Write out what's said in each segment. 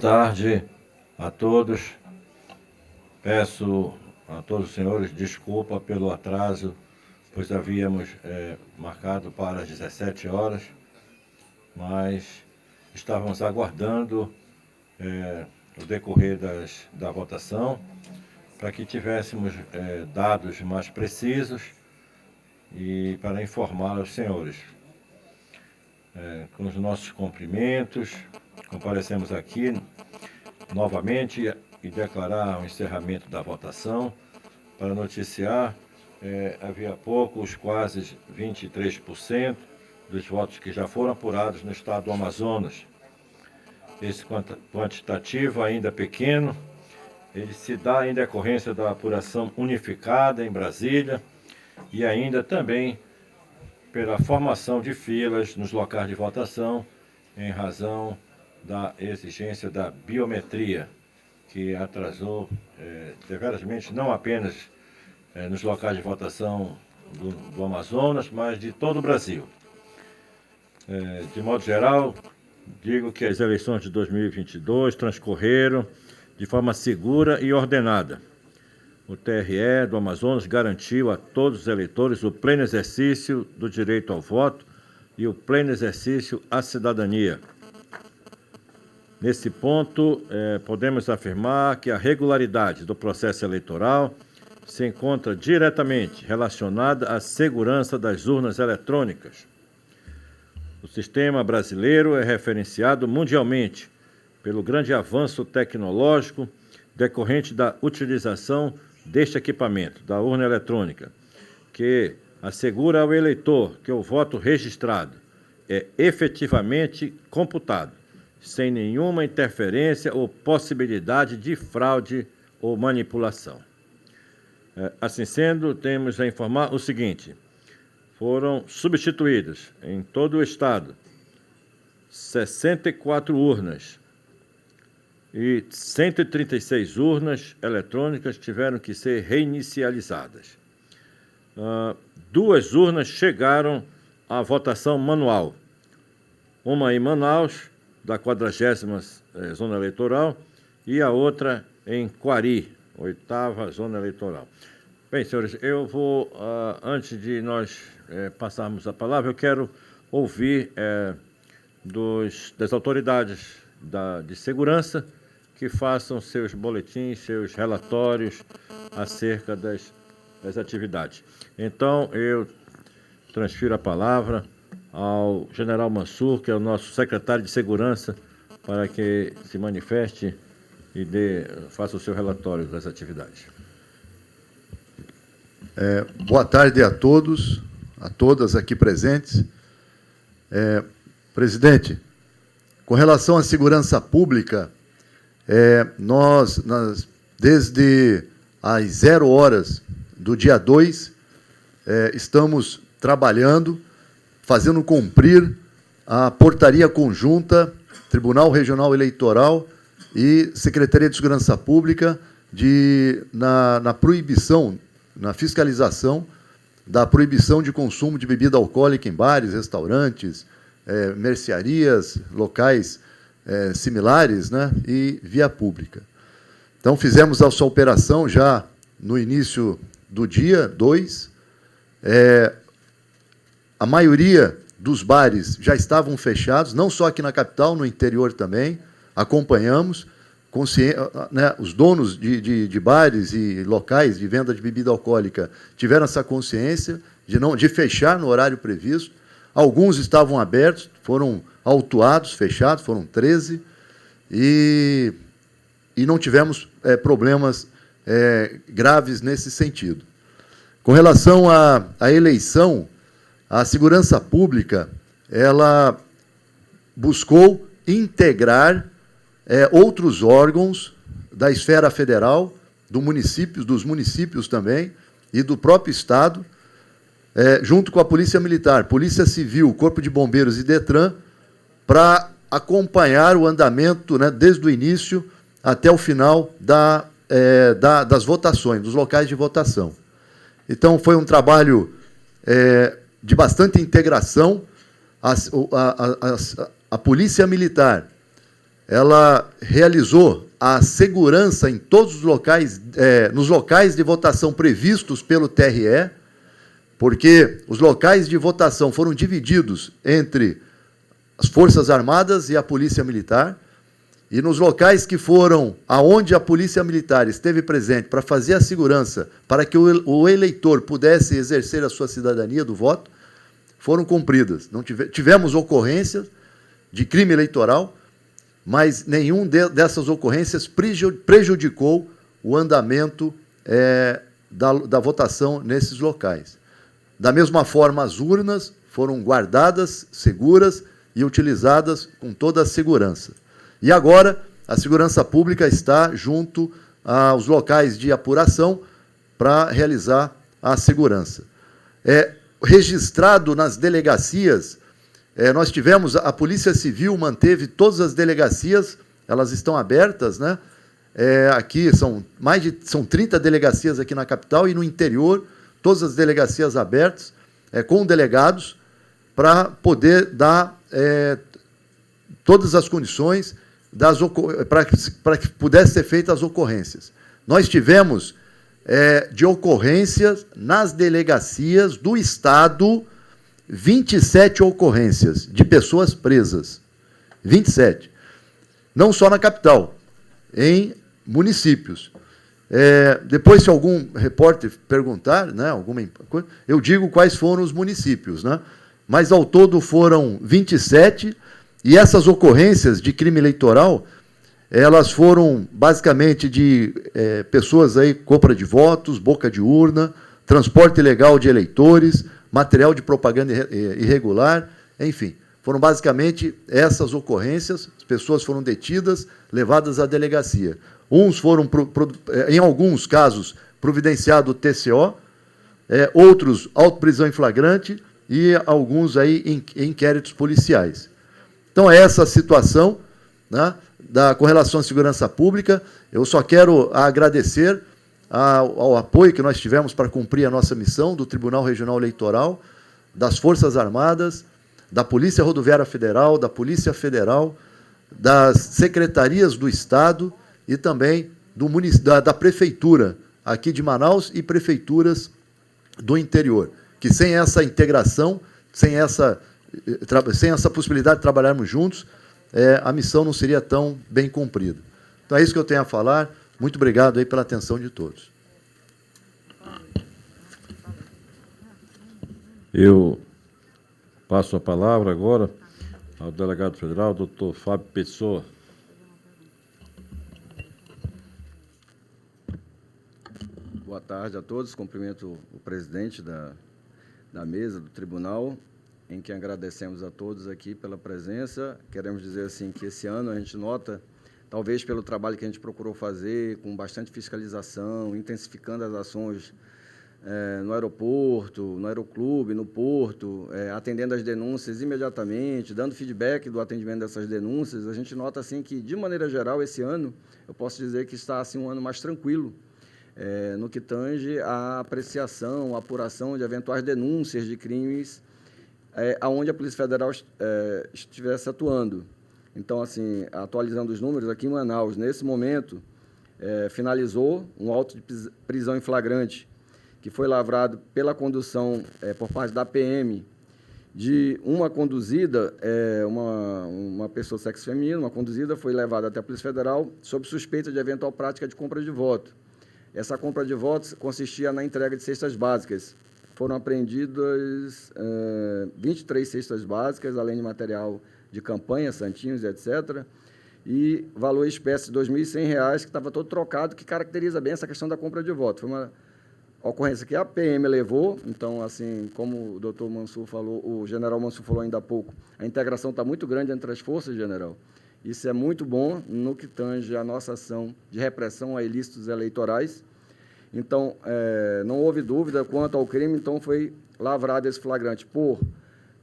tarde a todos. Peço a todos os senhores desculpa pelo atraso, pois havíamos marcado para as 17 horas, mas estávamos aguardando o decorrer da votação para que tivéssemos dados mais precisos e para informar aos senhores. Com os nossos cumprimentos, comparecemos aqui novamente e declarar o encerramento da votação para noticiar, havia pouco, os quase 23% dos votos que já foram apurados no estado do Amazonas. Esse quantitativo ainda pequeno, ele se dá em decorrência da apuração unificada em Brasília e ainda também pela formação de filas nos locais de votação em razão da exigência da biometria, que atrasou deverasmente não apenas nos locais de votação do Amazonas, mas de todo o Brasil. De modo geral, digo que as eleições de 2022 transcorreram de forma segura e ordenada. O TRE do Amazonas garantiu a todos os eleitores o pleno exercício do direito ao voto e o pleno exercício à cidadania. Nesse ponto, podemos afirmar que a regularidade do processo eleitoral se encontra diretamente relacionada à segurança das urnas eletrônicas. O sistema brasileiro é referenciado mundialmente pelo grande avanço tecnológico decorrente da utilização deste equipamento, da urna eletrônica, que assegura ao eleitor que o voto registrado é efetivamente computado, sem nenhuma interferência ou possibilidade de fraude ou manipulação. Assim sendo, temos a informar o seguinte: foram substituídas em todo o estado 64 urnas e 136 urnas eletrônicas tiveram que ser reinicializadas. 2 urnas chegaram à votação manual, uma em Manaus, da 40ª Zona Eleitoral, e a outra em Quari, 8ª Zona Eleitoral. Bem, senhores, eu vou, antes de nós passarmos a palavra, eu quero ouvir das autoridades de segurança que façam seus boletins, seus relatórios acerca das atividades. Então, eu transfiro a palavra ao general Mansur, que é o nosso secretário de Segurança, para que se manifeste e faça o seu relatório das atividades. Boa tarde a todos, a todas aqui presentes. Presidente, com relação à segurança pública, nós, desde as 0 horas do dia 2, estamos trabalhando, fazendo cumprir a portaria conjunta Tribunal Regional Eleitoral e Secretaria de Segurança Pública na proibição, na fiscalização da proibição de consumo de bebida alcoólica em bares, restaurantes, mercearias, locais similares, né, e via pública. Então, fizemos essa operação já no início do dia 2. A maioria dos bares já estavam fechados, não só aqui na capital, no interior também. Acompanhamos, né, os donos de bares e locais de venda de bebida alcoólica tiveram essa consciência de fechar no horário previsto. Alguns estavam abertos, foram autuados, fechados, foram 13, e não tivemos problemas graves nesse sentido. Com relação à eleição, a segurança pública ela buscou integrar outros órgãos da esfera federal, dos municípios também, e do próprio Estado, junto com a Polícia Militar, Polícia Civil, Corpo de Bombeiros e DETRAN, para acompanhar o andamento, né, desde o início até o final das votações, dos locais de votação. Então, foi um trabalho de bastante integração. A Polícia Militar ela realizou a segurança em todos os locais, nos locais de votação previstos pelo TRE, porque os locais de votação foram divididos entre as Forças Armadas e a Polícia Militar, e nos locais que foram aonde a Polícia Militar esteve presente para fazer a segurança, para que o eleitor pudesse exercer a sua cidadania do voto, foram cumpridas. Não tivemos ocorrências de crime eleitoral, mas nenhum dessas ocorrências prejudicou o andamento da votação nesses locais. Da mesma forma, as urnas foram guardadas, seguras e utilizadas com toda a segurança. E agora, a segurança pública está junto aos locais de apuração para realizar a segurança. Registrado nas delegacias, nós tivemos, a Polícia Civil manteve todas as delegacias, elas estão abertas, né? Aqui são 30 delegacias aqui na capital e no interior, todas as delegacias abertas, com delegados, para poder dar todas as condições para que pudesse ser feitas as ocorrências. Nós tivemos de ocorrências nas delegacias do Estado 27 ocorrências de pessoas presas. 27. Não só na capital, em municípios. Depois, se algum repórter perguntar, né, alguma coisa, eu digo quais foram os municípios, né? Mas, ao todo, foram 27, e essas ocorrências de crime eleitoral, elas foram, basicamente, de pessoas aí, compra de votos, boca de urna, transporte ilegal de eleitores, material de propaganda irregular, enfim. Foram, basicamente, essas ocorrências, as pessoas foram detidas, levadas à delegacia. Uns foram, em alguns casos, providenciado o TCO, outros, auto-prisão em flagrante, e alguns aí em inquéritos policiais. Então, essa situação, né, com relação à segurança pública, eu só quero agradecer ao apoio que nós tivemos para cumprir a nossa missão do Tribunal Regional Eleitoral, das Forças Armadas, da Polícia Rodoviária Federal, da Polícia Federal, das secretarias do Estado e também da Prefeitura aqui de Manaus e prefeituras do interior, que sem essa integração, sem essa possibilidade de trabalharmos juntos, a missão não seria tão bem cumprida. Então, é isso que eu tenho a falar. Muito obrigado aí pela atenção de todos. Eu passo a palavra agora ao delegado federal, doutor Fábio Pessoa. Boa tarde a todos. Cumprimento o presidente da mesa do tribunal, em que agradecemos a todos aqui pela presença. Queremos dizer assim que esse ano a gente nota, talvez pelo trabalho que a gente procurou fazer, com bastante fiscalização, intensificando as ações no aeroporto, no aeroclube, no porto, atendendo as denúncias imediatamente, dando feedback do atendimento dessas denúncias, a gente nota assim que, de maneira geral, esse ano, eu posso dizer que está assim, um ano mais tranquilo, no que tange à apreciação, à apuração de eventuais denúncias de crimes aonde a Polícia Federal estivesse atuando. Então, assim, atualizando os números, aqui em Manaus, nesse momento, finalizou um auto de prisão em flagrante, que foi lavrado pela condução por parte da PM de uma conduzida, uma pessoa do sexo feminino, uma conduzida, foi levada até a Polícia Federal sob suspeita de eventual prática de compra de voto. Essa compra de votos consistia na entrega de cestas básicas. Foram apreendidas 23 cestas básicas, além de material de campanha, santinhos, etc., e valor espécie de R$ 2.100, que estava todo trocado, que caracteriza bem essa questão da compra de voto. Foi uma ocorrência que a PM levou, então, assim, como o doutor Mansur falou, o general Mansur falou ainda há pouco, a integração está muito grande entre as forças, general. Isso é muito bom no que tange a nossa ação de repressão a ilícitos eleitorais. Então, não houve dúvida quanto ao crime, então foi lavrado esse flagrante por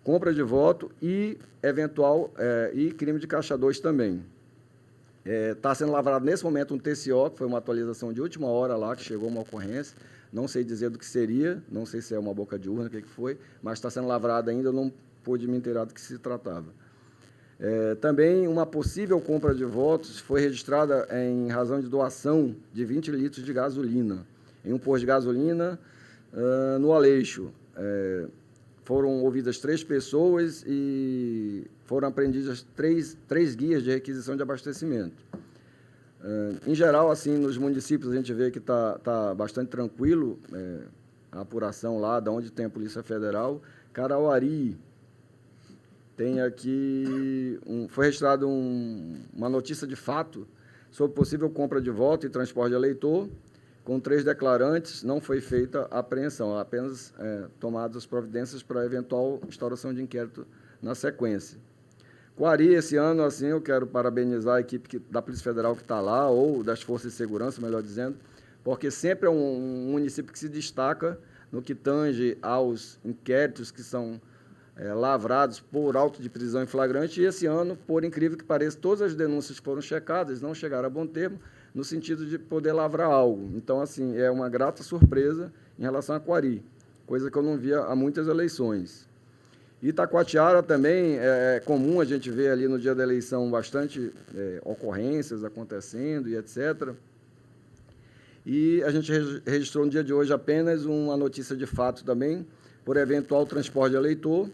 compra de voto e eventual e crime de caixa 2 também. Está sendo lavrado nesse momento um TCO, que foi uma atualização de última hora lá, que chegou uma ocorrência, não sei dizer do que seria, não sei se é uma boca de urna, o que foi, mas está sendo lavrado ainda, eu não pude me inteirar do que se tratava. Também uma possível compra de votos foi registrada em razão de doação de 20 litros de gasolina em um posto de gasolina no Aleixo. Foram ouvidas 3 pessoas e foram apreendidas 3 guias de requisição de abastecimento. Em geral, assim, nos municípios a gente vê que está bastante tranquilo a apuração lá, da onde tem a Polícia Federal. Carauari, tem aqui, foi registrada uma notícia de fato sobre possível compra de voto e transporte de eleitor, com 3 declarantes, não foi feita a apreensão, apenas tomadas as providências para eventual instauração de inquérito na sequência. Coari, esse ano, assim, eu quero parabenizar a equipe da Polícia Federal que está lá, ou das Forças de Segurança, melhor dizendo, porque sempre é um município que se destaca no que tange aos inquéritos que são lavrados por auto de prisão em flagrante, e esse ano, por incrível que pareça, todas as denúncias que foram checadas não chegaram a bom termo, no sentido de poder lavrar algo. Então, assim, é uma grata surpresa em relação a Coari, coisa que eu não via há muitas eleições. Itacoatiara também é comum a gente ver ali no dia da eleição bastante ocorrências acontecendo e etc. E a gente registrou no dia de hoje apenas uma notícia de fato também, por eventual transporte de eleitor.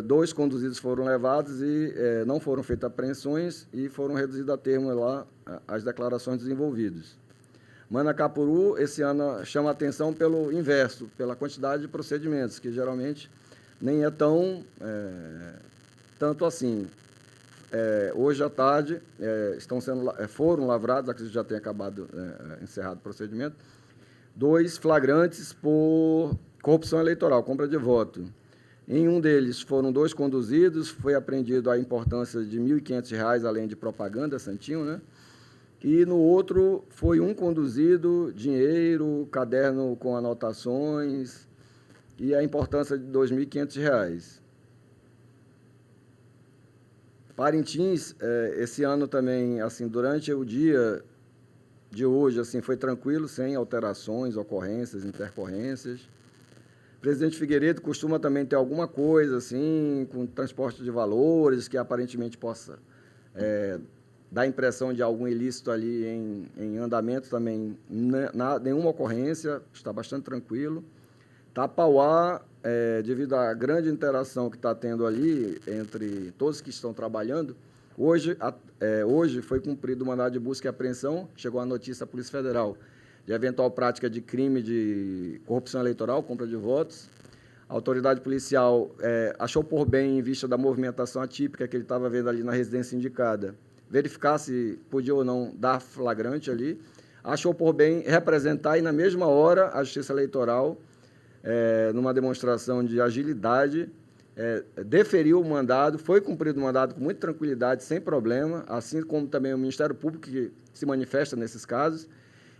2 conduzidos foram levados e não foram feitas apreensões e foram reduzidas a termo lá as declarações dos envolvidos. Manacapuru, esse ano, chama a atenção pelo inverso, pela quantidade de procedimentos, que geralmente nem é tanto assim. Hoje à tarde foram lavrados, acredito que já tenha acabado, encerrado o procedimento, 2 flagrantes por corrupção eleitoral, compra de voto. Em um deles foram 2 conduzidos, foi apreendido a importância de R$ 1.500, além de propaganda, santinho, né? E no outro foi um conduzido, dinheiro, caderno com anotações e a importância de R$ 2.500. Parintins, esse ano também, assim, durante o dia de hoje, assim, foi tranquilo, sem alterações, ocorrências, intercorrências. Presidente Figueiredo costuma também ter alguma coisa, assim, com transporte de valores, que aparentemente possa dar a impressão de algum ilícito ali em andamento também. Nenhuma ocorrência, está bastante tranquilo. Tapauá, devido à grande interação que está tendo ali entre todos que estão trabalhando, hoje foi cumprido o mandado de busca e apreensão, chegou a notícia da Polícia Federal, de eventual prática de crime de corrupção eleitoral, compra de votos. A autoridade policial achou por bem, em vista da movimentação atípica que ele estava vendo ali na residência indicada, verificar se podia ou não dar flagrante ali. Achou por bem representar e, na mesma hora, a Justiça Eleitoral, numa demonstração de agilidade, deferiu o mandado, foi cumprido o mandado com muita tranquilidade, sem problema, assim como também o Ministério Público, que se manifesta nesses casos,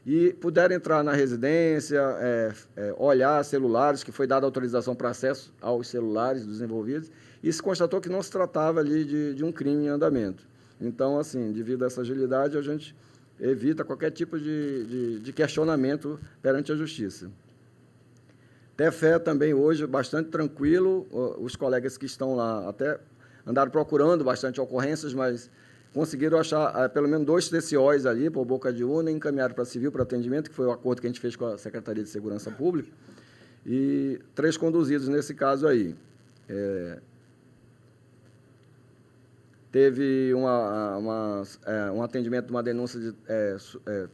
e puderam entrar na residência, olhar celulares, que foi dada autorização para acesso aos celulares dos envolvidos, e se constatou que não se tratava ali de um crime em andamento. Então, assim, devido a essa agilidade, a gente evita qualquer tipo de questionamento perante a Justiça. Tefé também hoje bastante tranquilo, os colegas que estão lá até andaram procurando bastante ocorrências, mas conseguiram achar pelo menos 2 TCOs ali, por boca de urna, encaminharam para civil para atendimento, que foi o acordo que a gente fez com a Secretaria de Segurança Pública, e 3 conduzidos nesse caso aí. Teve um atendimento de uma denúncia de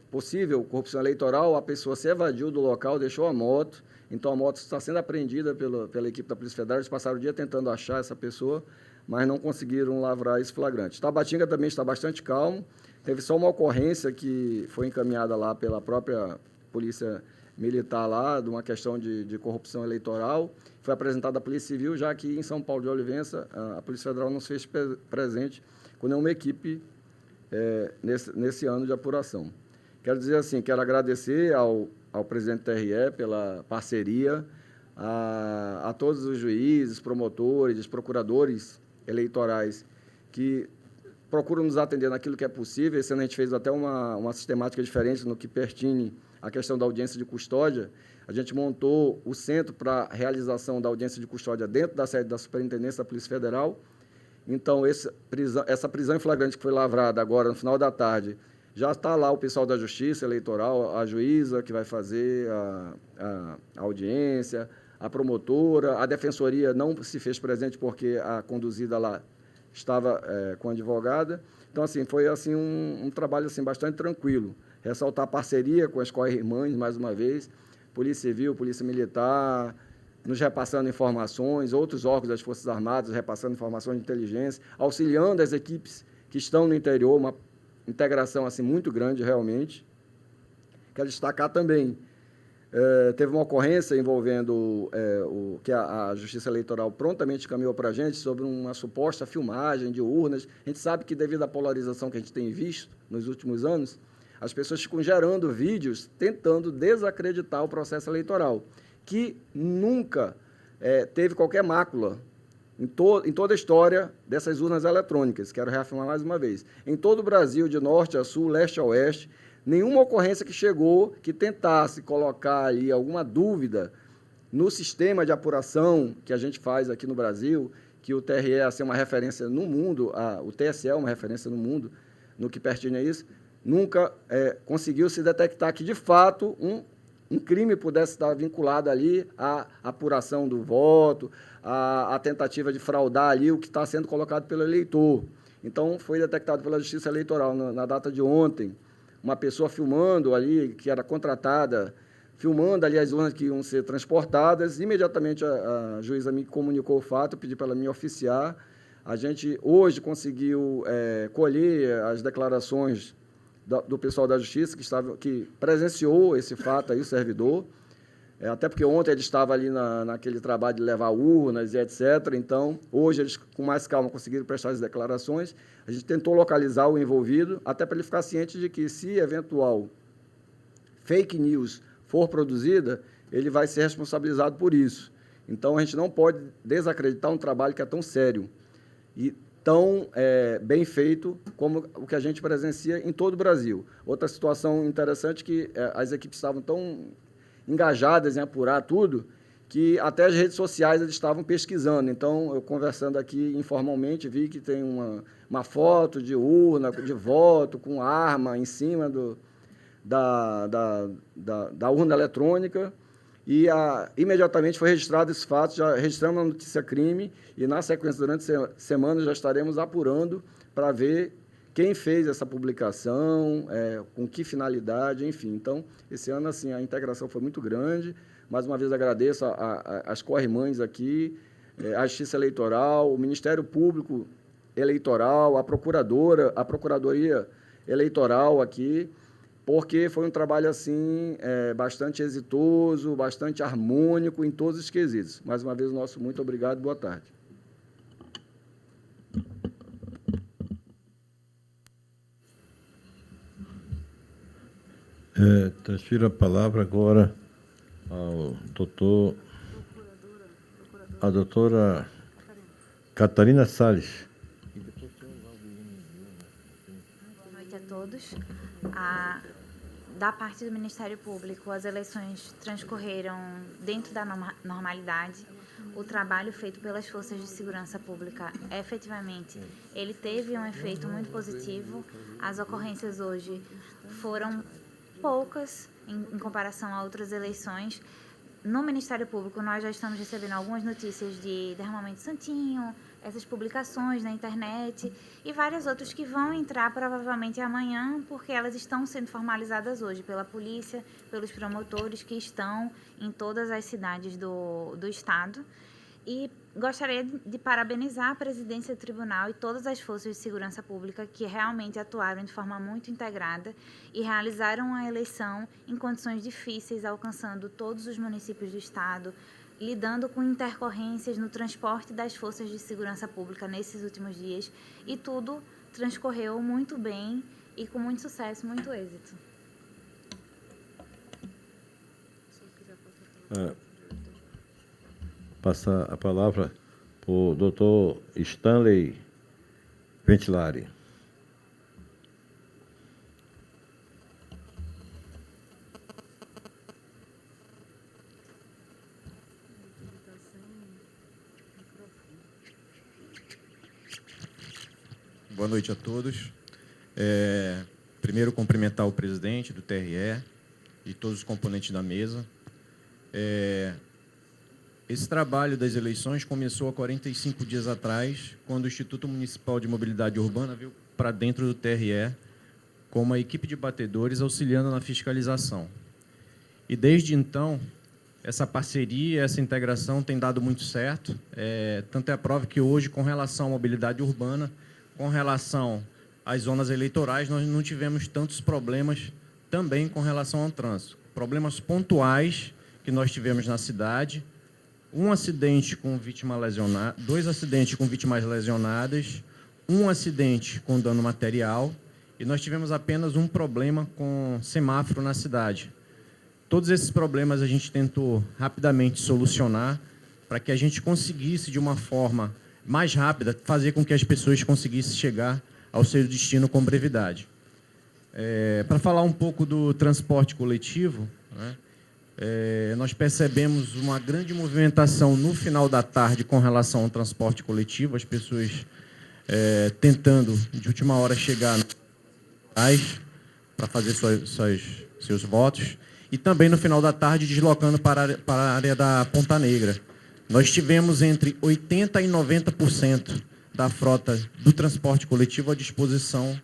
possível corrupção eleitoral, a pessoa se evadiu do local, deixou a moto, então a moto está sendo apreendida pela equipe da Polícia Federal, eles passaram o dia tentando achar essa pessoa, mas não conseguiram lavrar esse flagrante. Tabatinga também está bastante calmo, teve só uma ocorrência que foi encaminhada lá pela própria Polícia Militar lá, de uma questão de corrupção eleitoral, foi apresentada à Polícia Civil, já que em São Paulo de Olivença a Polícia Federal não se fez presente com nenhuma equipe nesse ano de apuração. Quero dizer assim, quero agradecer ao presidente do TRE pela parceria, a todos os juízes, promotores, procuradores eleitorais que procuram nos atender naquilo que é possível. Esse ano a gente fez até uma sistemática diferente no que pertine à questão da audiência de custódia. A gente montou o centro para a realização da audiência de custódia dentro da sede da Superintendência da Polícia Federal Então, essa prisão em flagrante que foi lavrada agora no final da tarde, já está lá o pessoal da Justiça Eleitoral, a juíza que vai fazer a audiência, a promotora, a defensoria não se fez presente porque a conduzida lá estava com a advogada. Então, assim, foi assim, um trabalho assim, bastante tranquilo. Ressaltar a parceria com as co-irmãs, mais uma vez, Polícia Civil, Polícia Militar, nos repassando informações, outros órgãos das Forças Armadas repassando informações de inteligência, auxiliando as equipes que estão no interior, uma integração assim, muito grande, realmente. Quero destacar também, teve uma ocorrência envolvendo que a Justiça Eleitoral prontamente encaminhou para a gente sobre uma suposta filmagem de urnas. A gente sabe que, devido à polarização que a gente tem visto nos últimos anos, as pessoas ficam gerando vídeos tentando desacreditar o processo eleitoral, que nunca teve qualquer mácula em toda a história dessas urnas eletrônicas. Quero reafirmar mais uma vez. Em todo o Brasil, de norte a sul, leste a oeste, nenhuma ocorrência que chegou que tentasse colocar ali alguma dúvida no sistema de apuração que a gente faz aqui no Brasil, que o TRE é uma referência no mundo, o TSE é uma referência no mundo, no que pertine a isso, nunca conseguiu se detectar que, de fato, um crime pudesse estar vinculado ali à apuração do voto, à tentativa de fraudar ali o que está sendo colocado pelo eleitor. Então, foi detectado pela Justiça Eleitoral, na data de ontem, uma pessoa filmando ali, que era contratada, filmando ali as urnas que iam ser transportadas. Imediatamente a juíza me comunicou o fato, pedi para ela me oficiar. A gente hoje conseguiu colher as declarações do pessoal da Justiça, que presenciou esse fato aí, o servidor, até porque ontem ele estava ali naquele trabalho de levar urnas e etc. Então, hoje eles, com mais calma, conseguiram prestar as declarações. A gente tentou localizar o envolvido, até para ele ficar ciente de que, se eventual fake news for produzida, ele vai ser responsabilizado por isso. Então, a gente não pode desacreditar um trabalho que é tão sério e tão bem feito como o que a gente presencia em todo o Brasil. Outra situação interessante é que as equipes estavam tão engajadas em apurar tudo, que até as redes sociais eles estavam pesquisando. Então, eu conversando aqui informalmente, vi que tem uma foto de urna, de voto, com arma em cima da urna eletrônica, e imediatamente foi registrado esse fato, já registramos a notícia crime, e, na sequência, durante a semana, já estaremos apurando para ver quem fez essa publicação, com que finalidade, enfim. Então, esse ano, assim, a integração foi muito grande. Mais uma vez, agradeço às co-irmãs aqui, a Justiça Eleitoral, o Ministério Público Eleitoral, a Procuradoria Eleitoral aqui, porque foi um trabalho, assim, bastante exitoso, bastante harmônico em todos os quesitos. Mais uma vez, nosso muito obrigado e boa tarde. Transfiro a palavra agora ao a doutora Catarina Salles. Boa noite a todos. Da parte do Ministério Público, as eleições transcorreram dentro da normalidade. O trabalho feito pelas forças de segurança pública, efetivamente, ele teve um efeito muito positivo. As ocorrências hoje foram poucas em comparação a outras eleições. No Ministério Público, nós já estamos recebendo algumas notícias de derramamento de santinho, essas publicações na internet e várias outras que vão entrar provavelmente amanhã, porque elas estão sendo formalizadas hoje pela polícia, pelos promotores que estão em todas as cidades do estado. E gostaria de parabenizar a presidência do tribunal e todas as forças de segurança pública que realmente atuaram de forma muito integrada e realizaram a eleição em condições difíceis, alcançando todos os municípios do estado, lidando com intercorrências no transporte das forças de segurança pública nesses últimos dias, e tudo transcorreu muito bem e com muito sucesso, muito êxito. Passa a palavra para o doutor Stanley Ventilari. Boa noite a todos. Primeiro, cumprimentar o presidente do TRE e todos os componentes da mesa. Esse trabalho das eleições começou há 45 dias atrás, quando o Instituto Municipal de Mobilidade Urbana veio para dentro do TRE com uma equipe de batedores auxiliando na fiscalização. E, desde então, essa parceria, essa integração tem dado muito certo. Tanto é a prova que hoje, com relação à mobilidade urbana, com relação às zonas eleitorais, nós não tivemos tantos problemas também com relação ao trânsito. Problemas pontuais que nós tivemos na cidade, um acidente com vítima lesionada, 2 acidentes com vítimas lesionadas, um acidente com dano material, e nós tivemos apenas um problema com semáforo na cidade. Todos esses problemas a gente tentou rapidamente solucionar para que a gente conseguisse, de uma forma mais rápida, fazer com que as pessoas conseguissem chegar ao seu destino com brevidade. Para falar um pouco do transporte coletivo, né, nós percebemos uma grande movimentação no final da tarde com relação ao transporte coletivo, as pessoas tentando, de última hora, chegar para fazer seus votos, e também no final da tarde deslocando para a área da Ponta Negra. Nós tivemos entre 80% e 90% da frota do transporte coletivo à disposição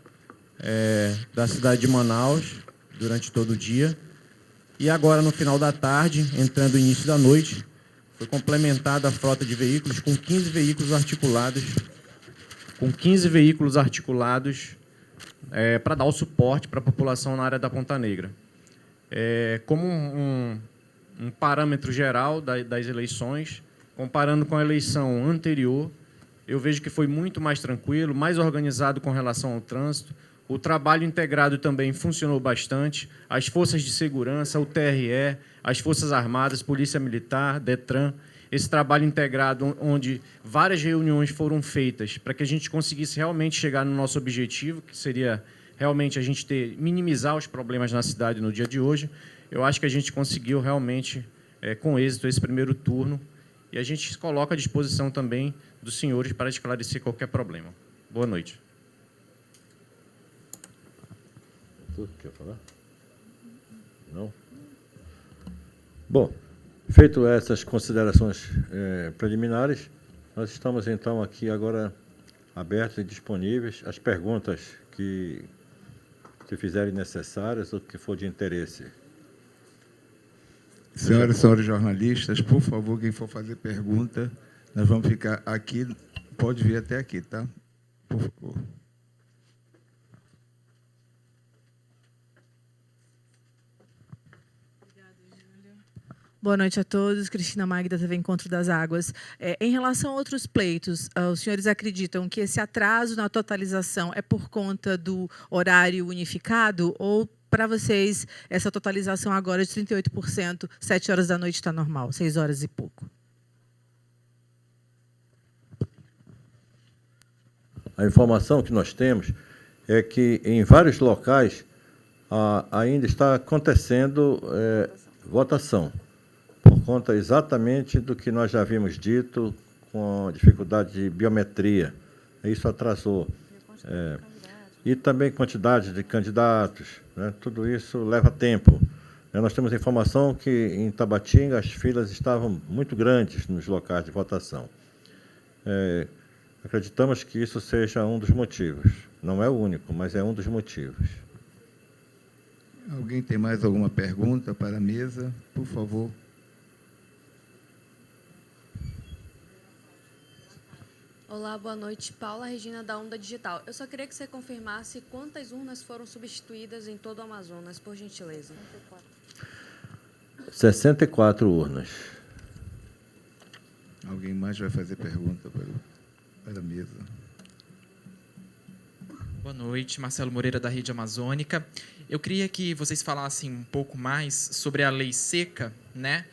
da cidade de Manaus durante todo o dia. E agora, no final da tarde, entrando no início da noite, foi complementada a frota de veículos com 15 veículos articulados, para dar o suporte para a população na área da Ponta Negra. Como um parâmetro geral das eleições, comparando com a eleição anterior, eu vejo que foi muito mais tranquilo, mais organizado com relação ao trânsito. O trabalho integrado também funcionou bastante. As forças de segurança, o TRE, as Forças Armadas, Polícia Militar, DETRAN, esse trabalho integrado onde várias reuniões foram feitas para que a gente conseguisse realmente chegar no nosso objetivo, que seria realmente a gente minimizar os problemas na cidade no dia de hoje. Eu acho que a gente conseguiu realmente, com êxito, esse primeiro turno, e a gente se coloca à disposição também dos senhores para esclarecer qualquer problema. Boa noite. Tu quer falar? Não? Bom, feito essas considerações preliminares, nós estamos, então, aqui agora abertos e disponíveis às perguntas que se fizerem necessárias ou que for de interesse. Senhoras e senhores jornalistas, por favor, quem for fazer pergunta, nós vamos ficar aqui, pode vir até aqui, tá? Por favor. Boa noite a todos. Cristina Magda, TV Encontro das Águas. Em relação a outros pleitos, os senhores acreditam que esse atraso na totalização é por conta do horário unificado ou, para vocês, essa totalização agora de 38%, 7 horas da noite está normal, 6 horas e pouco? A informação que nós temos é que, em vários locais, ainda está acontecendo votação, por conta exatamente do que nós já havíamos dito, com a dificuldade de biometria. Isso atrasou. E também quantidade de candidatos, né? Tudo isso leva tempo. Nós temos informação que, em Tabatinga, as filas estavam muito grandes nos locais de votação. Acreditamos que isso seja um dos motivos. Não é o único, mas é um dos motivos. Alguém tem mais alguma pergunta para a mesa? Por favor. Olá, boa noite. Paula Regina, da Onda Digital. Eu só queria que você confirmasse quantas urnas foram substituídas em todo o Amazonas, por gentileza. 64 urnas. Alguém mais vai fazer pergunta para a mesa? Boa noite, Marcelo Moreira, da Rede Amazônica. Eu queria que vocês falassem um pouco mais sobre a lei seca, né?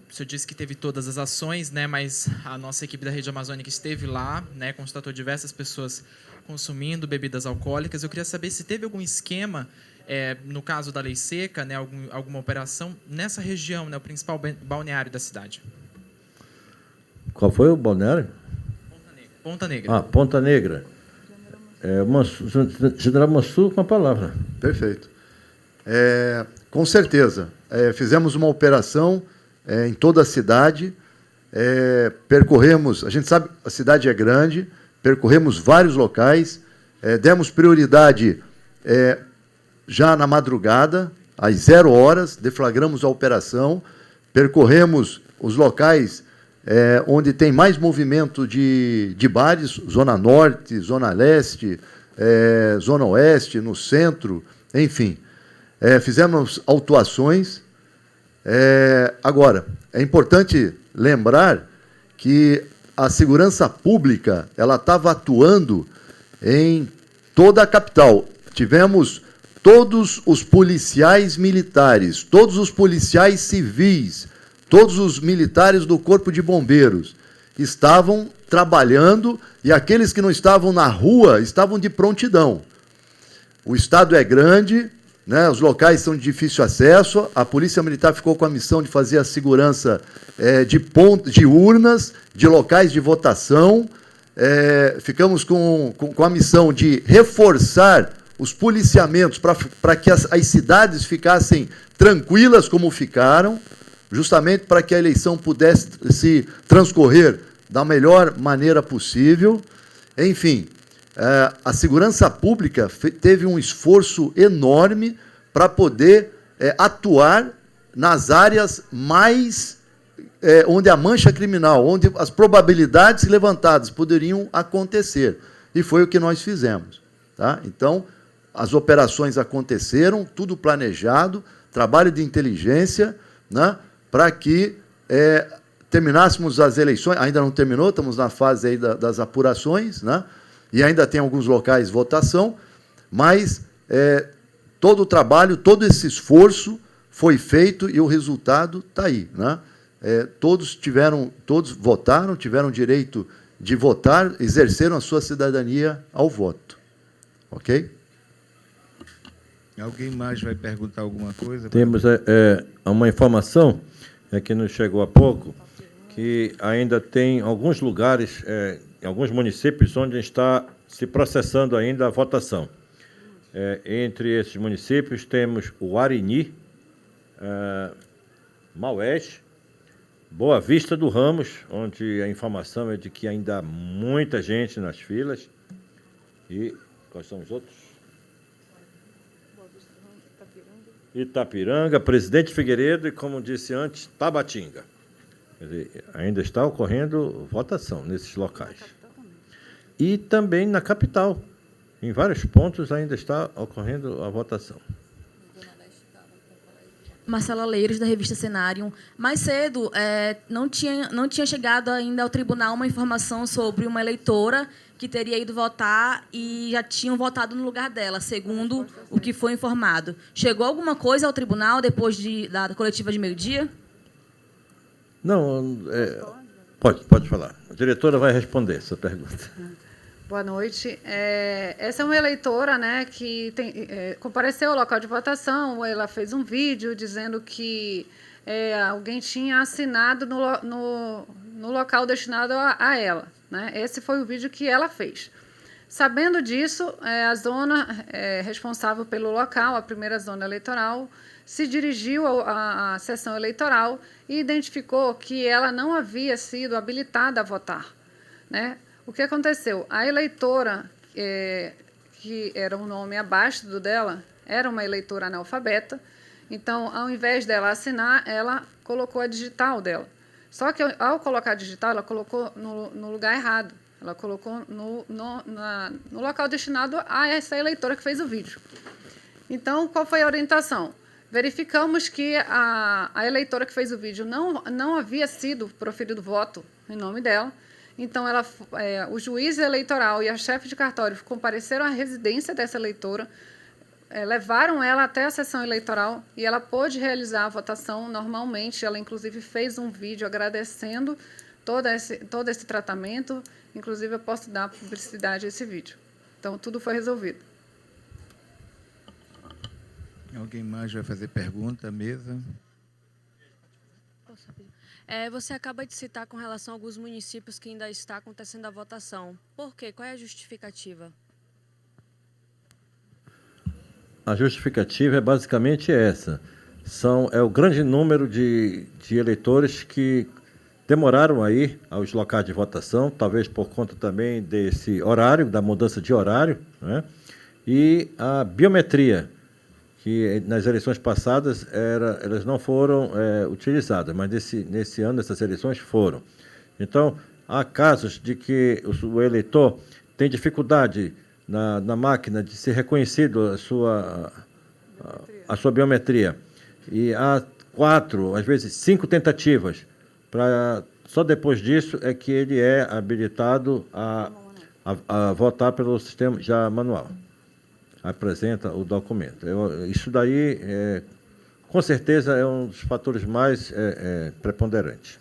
O senhor disse que teve todas as ações, né? Mas a nossa equipe da Rede Amazônica esteve lá, né? Constatou diversas pessoas consumindo bebidas alcoólicas. Eu queria saber se teve algum esquema, no caso da lei seca, né? Alguma operação nessa região, né? O principal balneário da cidade. Qual foi o balneário? Ponta Negra. Ponta Negra. General Mansur com a palavra. Perfeito. Com certeza. Fizemos uma operação em toda a cidade, percorremos, a gente sabe, a cidade é grande, percorremos vários locais, demos prioridade já na madrugada, às 0 horas, deflagramos a operação, percorremos os locais onde tem mais movimento de bares, Zona Norte, Zona Leste, Zona Oeste, no centro, enfim. Fizemos autuações. Agora, é importante lembrar que a segurança pública ela estava atuando em toda a capital. Tivemos todos os policiais militares, todos os policiais civis, todos os militares do Corpo de Bombeiros estavam trabalhando e aqueles que não estavam na rua estavam de prontidão. O estado é grande, né, os locais são de difícil acesso, a Polícia Militar ficou com a missão de fazer a segurança de urnas, de locais de votação, ficamos com a missão de reforçar os policiamentos para que as cidades ficassem tranquilas como ficaram, justamente para que a eleição pudesse se transcorrer da melhor maneira possível. Enfim, a segurança pública teve um esforço enorme para poder atuar nas áreas mais onde a mancha criminal, onde as probabilidades levantadas poderiam acontecer. E foi o que nós fizemos. Tá? Então, as operações aconteceram, tudo planejado, trabalho de inteligência, né, para que terminássemos as eleições. Ainda não terminou, estamos na fase aí das apurações, né, e ainda tem alguns locais de votação, mas todo o trabalho, todo esse esforço foi feito e o resultado está aí. Né? Todos votaram, tiveram direito de votar, exerceram a sua cidadania ao voto. Ok? Alguém mais vai perguntar alguma coisa? Temos uma informação que nos chegou há pouco, que ainda tem alguns lugares, em alguns municípios, onde está se processando ainda a votação. Entre esses municípios temos o Arini, Maués, Boa Vista do Ramos, onde a informação é de que ainda há muita gente nas filas. E quais são os outros? Itapiranga, Presidente Figueiredo e, como disse antes, Tabatinga. Quer dizer, ainda está ocorrendo votação nesses locais. E também na capital. Em vários pontos ainda está ocorrendo a votação. Marcela Leiros, da revista Cenário. Mais cedo, não tinha chegado ainda ao tribunal uma informação sobre uma eleitora que teria ido votar e já tinham votado no lugar dela, segundo o que foi informado. Chegou alguma coisa ao tribunal depois da coletiva de meio-dia? Não, pode falar. A diretora vai responder essa pergunta. Boa noite. Essa é uma eleitora, né, que compareceu ao local de votação. Ela fez um vídeo dizendo que alguém tinha assinado no local destinado a ela. Né? Esse foi o vídeo que ela fez. Sabendo disso, a zona responsável pelo local, a primeira zona eleitoral, se dirigiu à sessão eleitoral e identificou que ela não havia sido habilitada a votar. Né? O que aconteceu? A eleitora, que era um nome abaixo do dela, era uma eleitora analfabeta, então, ao invés dela assinar, ela colocou a digital dela. Só que, ao colocar a digital, ela colocou no lugar errado. Ela colocou no local destinado a essa eleitora que fez o vídeo. Então, qual foi a orientação? Verificamos que a eleitora que fez o vídeo não havia sido proferido voto em nome dela. Então, o juiz eleitoral e a chefe de cartório compareceram à residência dessa eleitora, levaram ela até a sessão eleitoral e ela pôde realizar a votação normalmente. Ela, inclusive, fez um vídeo agradecendo todo esse tratamento. Inclusive, eu posso dar publicidade a esse vídeo. Então, tudo foi resolvido. Alguém mais vai fazer pergunta à mesa? Você acaba de citar com relação a alguns municípios que ainda está acontecendo a votação. Por quê? Qual é a justificativa? a justificativa é basicamente essa. É o grande número de eleitores que demoraram a ir aos locais de votação, talvez por conta também desse horário, da mudança de horário, né? E a biometria, que nas eleições passadas elas não foram utilizadas, mas nesse ano, nessas eleições, foram. Então, há casos de que o eleitor tem dificuldade na máquina de ser reconhecido a sua biometria. E há 4, às vezes 5 tentativas. Só depois disso é que ele é habilitado a votar pelo sistema já manual. Apresenta o documento. Isso daí, com certeza, é um dos fatores mais preponderantes.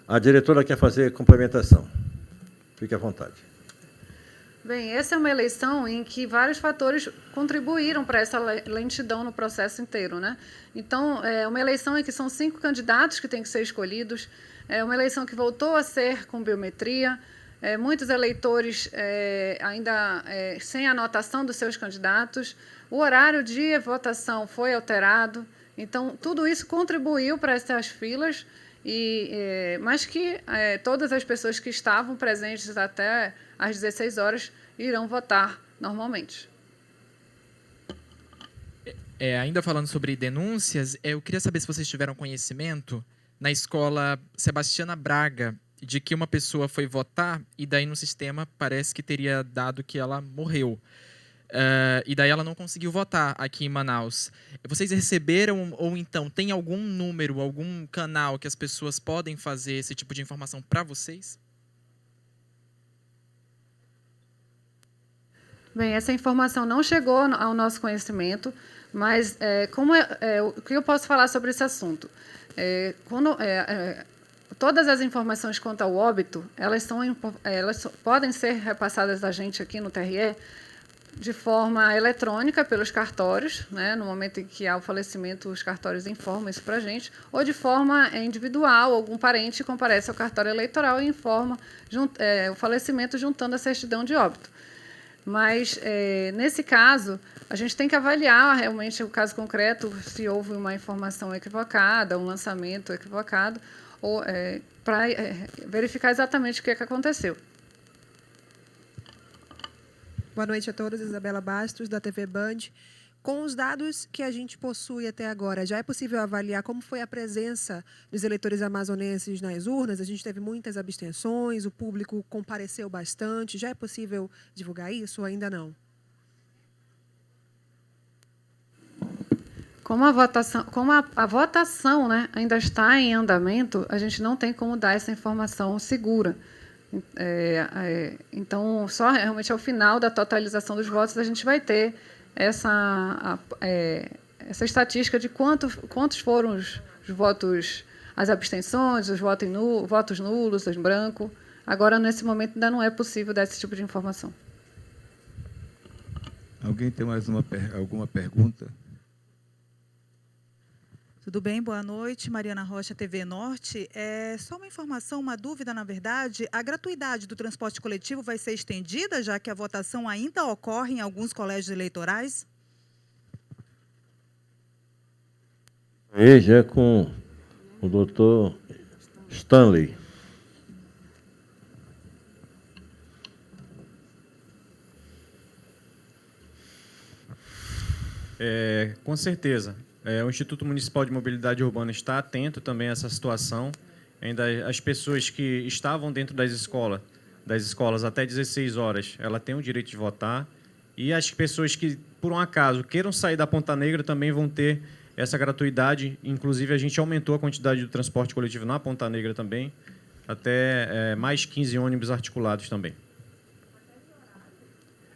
A diretora quer fazer complementação. Fique à vontade. Bem, essa é uma eleição em que vários fatores contribuíram para essa lentidão no processo inteiro, né? Então, é uma eleição em que são 5 candidatos que têm que ser escolhidos, é uma eleição que voltou a ser com biometria, muitos eleitores ainda sem anotação dos seus candidatos, o horário de votação foi alterado, então, tudo isso contribuiu para essas filas, mas que todas as pessoas que estavam presentes até às 16 horas irão votar normalmente. Ainda falando sobre denúncias, eu queria saber se vocês tiveram conhecimento na escola Sebastiana Braga de que uma pessoa foi votar e daí no sistema parece que teria dado que ela morreu. E daí ela não conseguiu votar aqui em Manaus. Vocês receberam ou então tem algum número, algum canal que as pessoas podem fazer esse tipo de informação para vocês? Bem, essa informação não chegou ao nosso conhecimento, mas o que eu posso falar sobre esse assunto? Todas as informações quanto ao óbito, elas podem ser repassadas a gente aqui no TRE de forma eletrônica pelos cartórios, né? No momento em que há o falecimento, os cartórios informam isso para a gente, ou de forma individual, algum parente comparece ao cartório eleitoral e informa o falecimento juntando a certidão de óbito. Mas, nesse caso, a gente tem que avaliar realmente o caso concreto, se houve uma informação equivocada, um lançamento equivocado, para verificar exatamente o que aconteceu. Boa noite a todos, Isabela Bastos, da TV Band. Com os dados que a gente possui até agora, já é possível avaliar como foi a presença dos eleitores amazonenses nas urnas? A gente teve muitas abstenções, o público compareceu bastante. Já é possível divulgar isso ou ainda não? Como a votação, né, ainda está em andamento, a gente não tem como dar essa informação segura. Então, só realmente ao final da totalização dos votos a gente vai ter essa estatística de quantos foram os votos, as abstenções, os votos nulos, os brancos. Agora, nesse momento, ainda não é possível dar esse tipo de informação. Alguém tem mais alguma pergunta? Tudo bem? Boa noite. Mariana Rocha, TV Norte. Só uma informação, uma dúvida, na verdade. A gratuidade do transporte coletivo vai ser estendida, já que a votação ainda ocorre em alguns colégios eleitorais? Já é com o doutor Stanley. Com certeza. O Instituto Municipal de Mobilidade Urbana está atento também a essa situação. Ainda as pessoas que estavam dentro das escolas até 16 horas, ela tem o direito de votar. E as pessoas que, por um acaso, queiram sair da Ponta Negra também vão ter essa gratuidade. Inclusive, a gente aumentou a quantidade do transporte coletivo na Ponta Negra também, até mais 15 ônibus articulados também.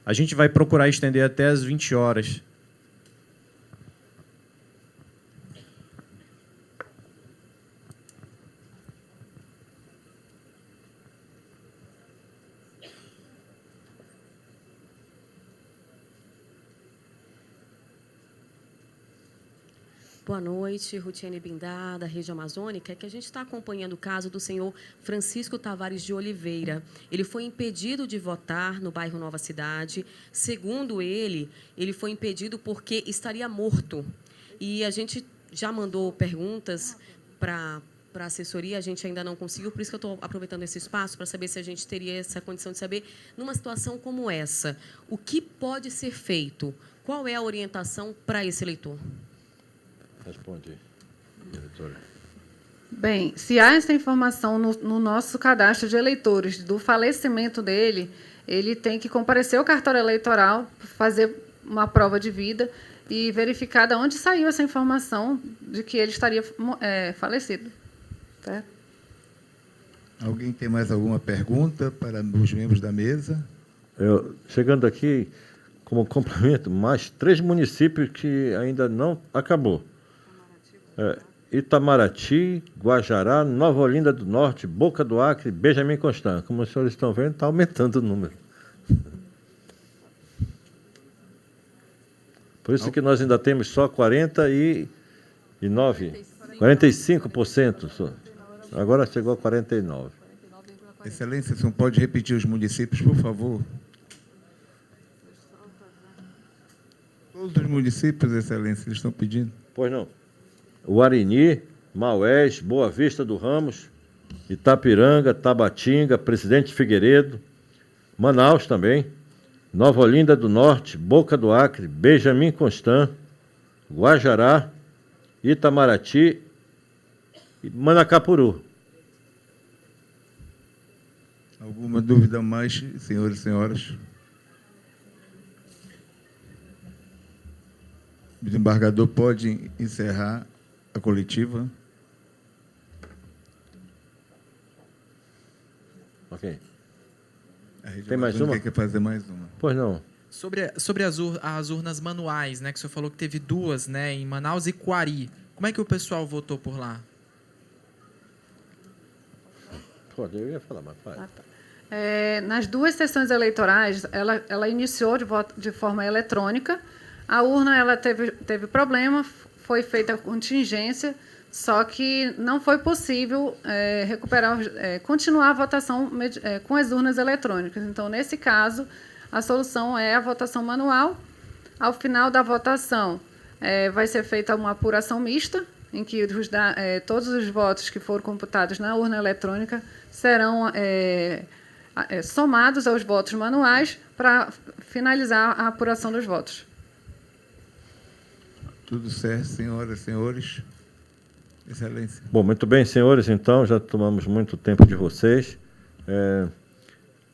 A gente vai procurar estender até às 20 horas. Boa noite, Rutiene Bindá, da Rede Amazônica. É que a gente está acompanhando o caso do senhor Francisco Tavares de Oliveira. Ele foi impedido de votar no bairro Nova Cidade. Segundo ele foi impedido porque estaria morto. E a gente já mandou perguntas para a assessoria, a gente ainda não conseguiu, por isso que eu estou aproveitando esse espaço para saber se a gente teria essa condição de saber, numa situação como essa, o que pode ser feito? Qual é a orientação para esse eleitor? Responde, diretora. Bem, se há essa informação no nosso cadastro de eleitores do falecimento dele, ele tem que comparecer ao cartório eleitoral, fazer uma prova de vida e verificar de onde saiu essa informação de que ele estaria falecido. Certo? Alguém tem mais alguma pergunta para os membros da mesa? Chegando aqui, como complemento, mais 3 municípios que ainda não acabou. Itamaraty, Guajará, Nova Olinda do Norte, Boca do Acre, Benjamin Constant. Como os senhores estão vendo, está aumentando o número. Por isso que nós ainda temos só 45% só. Agora chegou a 49%. Excelência, o senhor pode repetir os municípios, por favor? Todos os municípios, Excelência, eles estão pedindo? Pois não. Uarini, Maués, Boa Vista do Ramos, Itapiranga, Tabatinga, Presidente Figueiredo, Manaus também, Nova Olinda do Norte, Boca do Acre, Benjamin Constant, Guajará, Itamaraty e Manacapuru. Alguma dúvida mais, senhores e senhoras? O desembargador pode encerrar a coletiva. Ok. Tem mais uma? Quer fazer mais uma? Pois não. Sobre as urnas manuais, né, que o senhor falou que teve 2, né, em Manaus e Coari. Como é que o pessoal votou por lá? Pode, eu ia falar, mas faz. Nas 2 sessões eleitorais, ela iniciou de forma eletrônica. A urna ela teve problema, foi feita a contingência, só que não foi possível continuar a votação com as urnas eletrônicas. Então, nesse caso, a solução é a votação manual. Ao final da votação, vai ser feita uma apuração mista, em que todos os votos que foram computados na urna eletrônica serão somados aos votos manuais para finalizar a apuração dos votos. Tudo certo, senhoras e senhores. Excelência. Bom, muito bem, senhores, então, já tomamos muito tempo de vocês.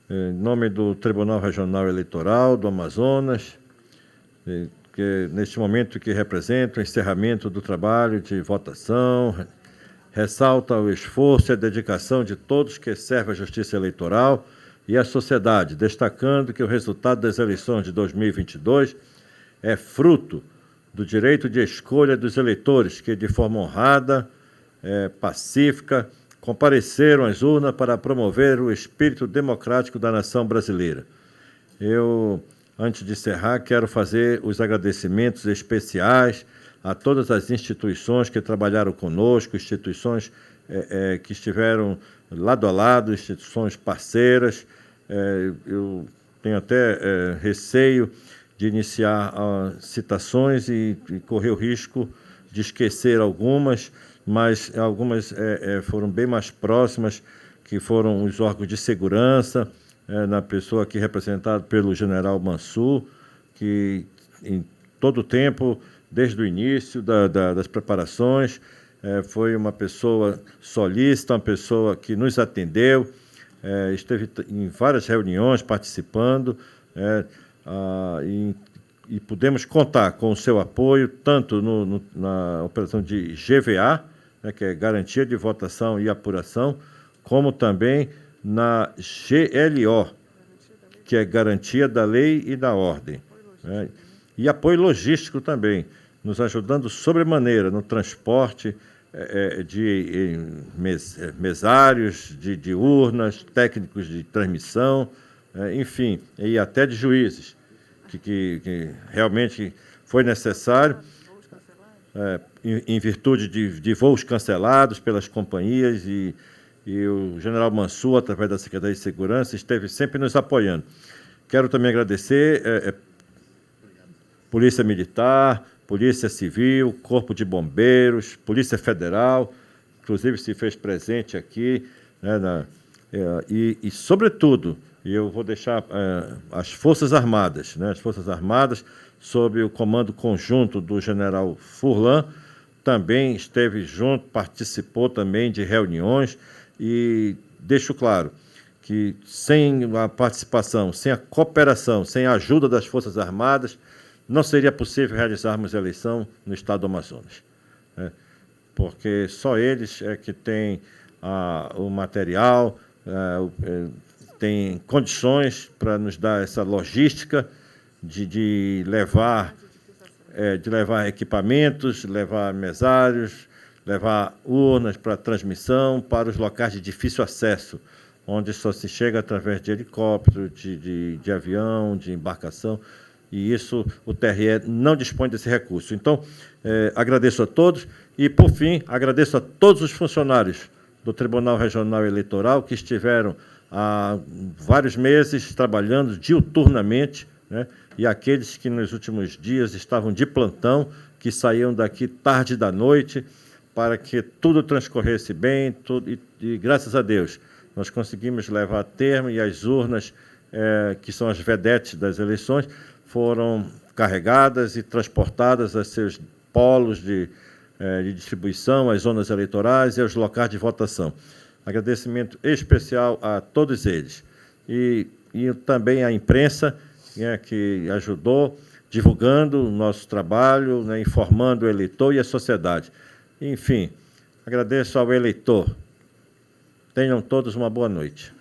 Em nome do Tribunal Regional Eleitoral do Amazonas, que neste momento que representa o encerramento do trabalho de votação, ressalta o esforço e a dedicação de todos que servem a Justiça Eleitoral e a sociedade, destacando que o resultado das eleições de 2022 é fruto do direito de escolha dos eleitores que, de forma honrada, pacífica, compareceram às urnas para promover o espírito democrático da nação brasileira. Eu, antes de encerrar, quero fazer os agradecimentos especiais a todas as instituições que trabalharam conosco, instituições que estiveram lado a lado, instituições parceiras. Eu tenho até receio de iniciar citações e correr o risco de esquecer algumas, mas algumas foram bem mais próximas, que foram os órgãos de segurança, na pessoa aqui representada pelo general Mansur, que em todo o tempo, desde o início das preparações, foi uma pessoa solícita, uma pessoa que nos atendeu, esteve em várias reuniões participando, e pudemos contar com o seu apoio, tanto na operação de GVA, que é Garantia de Votação e Apuração, como também na GLO, que é Garantia da Lei e da Ordem. E apoio logístico também, nos ajudando sobremaneira no transporte de mesários, de urnas, técnicos de transmissão, enfim, e até de juízes, que realmente foi necessário. em virtude de voos cancelados pelas companhias, e o general Mansur, através da Secretaria de Segurança, esteve sempre nos apoiando. Quero também agradecer Polícia Militar, Polícia Civil, Corpo de Bombeiros, Polícia Federal, inclusive se fez presente aqui, né, e, sobretudo, eu vou deixar as Forças Armadas, né, as Forças Armadas, sob o comando conjunto do general Furlan, também esteve junto, participou também de reuniões, e deixo claro que sem a participação, sem a cooperação, sem a ajuda das Forças Armadas, não seria possível realizarmos a eleição no estado do Amazonas, né? Porque só eles é que têm o material, têm condições para nos dar essa logística de levar equipamentos, levar mesários, levar urnas para transmissão para os locais de difícil acesso, onde só se chega através de helicóptero, de avião, de embarcação, e isso o TRE não dispõe desse recurso. Então, agradeço a todos e, por fim, agradeço a todos os funcionários do Tribunal Regional Eleitoral que estiveram há vários meses trabalhando diuturnamente, né, e aqueles que nos últimos dias estavam de plantão, que saíam daqui tarde da noite, para que tudo transcorresse bem, e graças a Deus, nós conseguimos levar a termo, e as urnas, que são as vedetes das eleições, foram carregadas e transportadas a seus polos de distribuição, às zonas eleitorais e aos locais de votação. Agradecimento especial a todos eles. E também à imprensa, né, que ajudou, divulgando o nosso trabalho, né, informando o eleitor e a sociedade. Enfim, agradeço ao eleitor. Tenham todos uma boa noite.